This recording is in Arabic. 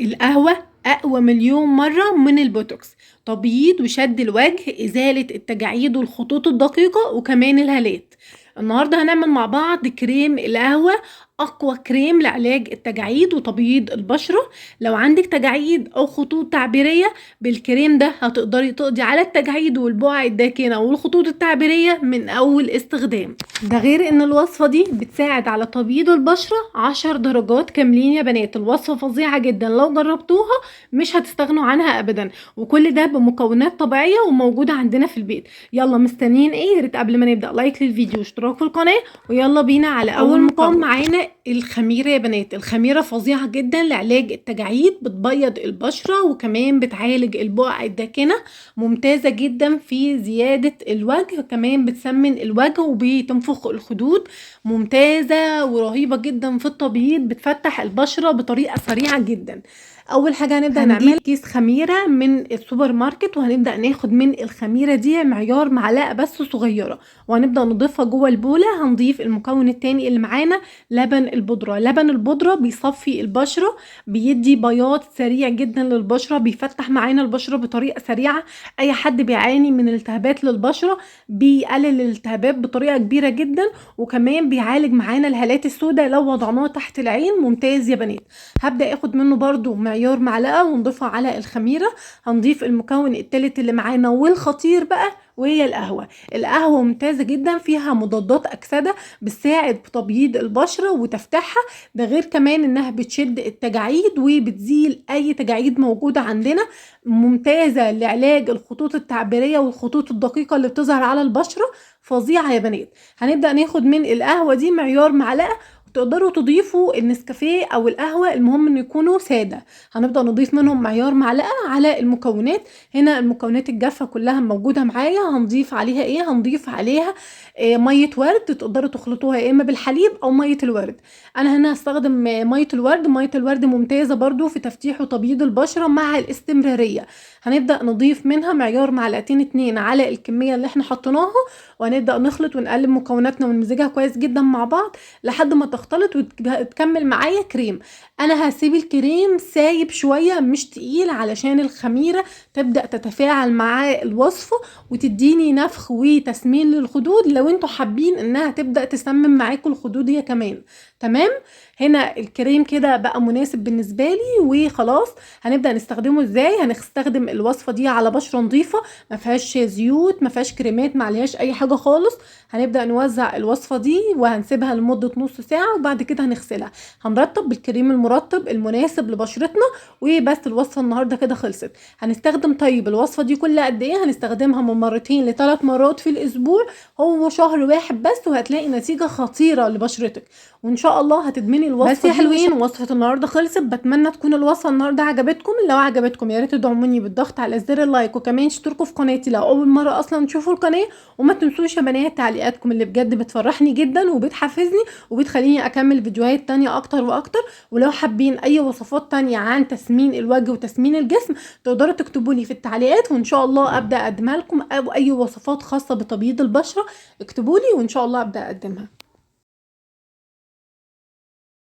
القهوة أقوى مليون مرة من البوتوكس. تبييض وشد الوجه، إزالة التجاعيد والخطوط الدقيقة، وكمان الهالات. النهاردة هنعمل مع بعض كريم القهوة، أقوى كريم لعلاج التجاعيد وتبييض البشرة. لو عندك تجاعيد أو خطوط تعبيرية، بالكريم ده هتقدري تقضي على التجاعيد والبقع الداكنة والخطوط التعبيرية من أول استخدام. ده غير ان الوصفة دي بتساعد على تبييض البشرة 10 درجات كاملين يا بنات. الوصفة فظيعة جدا، لو جربتوها مش هتستغنوا عنها ابدا، وكل ده بمكونات طبيعية وموجودة عندنا في البيت. يلا مستنيين ايه؟ يا ريت قبل ما نبدأ لايك للفيديو واشتراك في القناة، ويلا بينا على اول مقام. معانا الخميرة يا بنات. الخميرة فظيعة جدا لعلاج التجاعيد، بتبيض البشرة وكمان بتعالج البقع الداكنة، ممتازة جدا في زيادة الوجه، كمان بتسمن الوجه وبتنفخ الخدود، ممتازة ورهيبة جدا في التبييض، بتفتح البشرة بطريقة سريعة جدا. اول حاجة هنبدأ نعمل كيس خميرة من السوبر ماركت، وهنبدأ ناخد من الخميرة دي معيار معلقة بس صغيرة، وهنبدأ نضيفها جوه البولة. هنضيف المكون التاني اللي معانا، لبن البودرة. لبن البودرة بيصفي البشرة، بيدي بياض سريع جدا للبشرة، بيفتح معانا البشرة بطريقة سريعة. اي حد بيعاني من التهابات للبشرة بيقلل الالتهابات بطريقة كبيرة جدا، وكمان بيعالج معانا الهالات السوداء لو وضعناه تحت العين. ممتاز يا بنات. هبدأ اخد منه برضو معيار معلقة ونضيفها على الخميرة. هنضيف المكون التالت اللي معانا والخطير بقى، وهي القهوة. القهوة ممتازة جدا، فيها مضادات أكسدة بتساعد في تبييض البشرة وتفتحها. ده غير كمان انها بتشد التجاعيد وبتزيل اي تجاعيد موجودة عندنا، ممتازة لعلاج الخطوط التعبيرية والخطوط الدقيقة اللي بتظهر على البشرة. فظيعة يا بنات. هنبدأ ناخد من القهوة دي معيار معلقة، تقدروا تضيفوا النسكافيه او القهوة، المهم ان يكونوا سادة. هنبدأ نضيف منهم معيار معلقة على المكونات. هنا المكونات الجافة كلها موجودة معايا. هنضيف عليها ايه؟ هنضيف عليها مية ورد. تقدروا تخلطوها يا اما بالحليب او مية الورد. انا هنا هستخدم مية الورد. مية الورد ممتازة برضو في تفتيح وتبييض البشرة مع الاستمرارية. هنبدأ نضيف منها معيار معلقتين 2 على الكمية اللي احنا حطيناها، وهنبدأ نخلط ونقلب مكوناتنا ونمزجها كويس جدا مع بعض لحد ما تختلط وتكمل معايا كريم. انا هسيب الكريم سايب شوية مش تقيل، علشان الخميرة تبدأ تتفاعل مع الوصفة وتديني نفخ وتسمين للخدود، لو انتوا حابين انها تبدأ تسمم معاكم الخدود هي كمان. تمام. هنا الكريم كده بقى مناسب بالنسبة لي وخلاص. هنبدأ نستخدمه ازاي؟ هنستخدم الوصفة دي على بشرة نظيفة، ما فيهاش زيوت، ما فيهاش كريمات، ما عليهاش اي حاجة خالص. هنبدأ نوزع الوصفة دي وهنسيبها لمدة نص ساعة، وبعد كده هنغسلها. هنرطب بالكريم المرطب المناسب لبشرتنا. وبس الوصفة النهاردة كده خلصت. هنستخدم طيب الوصفة دي كل قد ايه؟ هنستخدمها من مرتين ل3 مرات في الاسبوع، هو شهر واحد بس، وهتلاقي نتيجة خطيرة لبشرتك، وان شاء الله هتدمني الوصفة بس يا حلوين. وصفة النهاردة خلصت. بتمنى تكون الوصفة النهاردة عجبتكم. لو عجبتكم يا ريت تدعموني بالضغط على زر اللايك، وكمان اشتركوا في قناتي لو اول مرة اصلا تشوفوا القناة. وما تنسوش يا بنات تعليقاتكم اللي بجد بتفرحني جدا وبتحفزني وبتخليني اكمل فيديوهات تانية اكتر واكتر. ولو حابين اي وصفات تانية عن تسمين الوجه وتسمين الجسم، تقدروا تكتبوا لي في التعليقات، وان شاء الله ابدا اقدمها لكم. او اي وصفات خاصة بتبييض البشرة اكتبوا لي، وان شاء الله ابدا اقدمها.